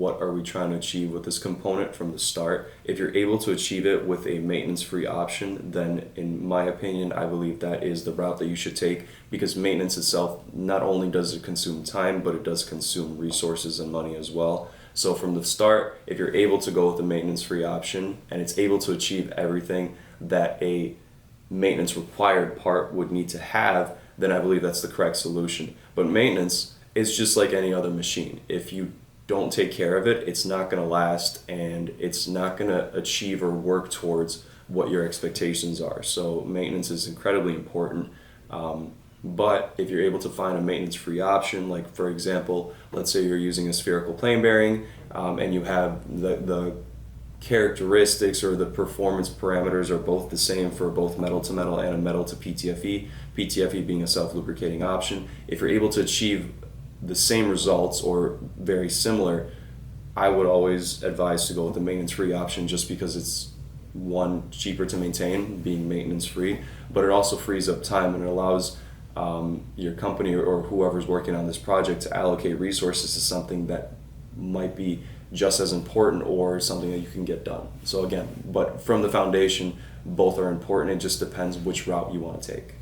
what are we trying to achieve with this component from the start. If you're able to achieve it with a maintenance-free option, then in my opinion, I believe that is the route that you should take, because maintenance itself, not only does it consume time, but it does consume resources and money as well. So from the start, if you're able to go with the maintenance-free option and it's able to achieve everything that a maintenance required part would need to have, then I believe that's the correct solution. But maintenance is just like any other machine. If you don't take care of it, it's not going to last, and it's not going to achieve or work towards what your expectations are. So maintenance is incredibly important. But if you're able to find a maintenance-free option, like for example, let's say you're using a spherical plane bearing, and you have the characteristics or the performance parameters are both the same for both metal to metal and a metal to PTFE, PTFE being a self-lubricating option. If you're able to achieve the same results or very similar, I would always advise to go with the maintenance-free option, just because it's, one, cheaper to maintain, being maintenance-free, but it also frees up time and it allows your company or whoever's working on this project to allocate resources to something that might be just as important or something that you can get done. So again, but from the foundation, both are important. It just depends which route you want to take.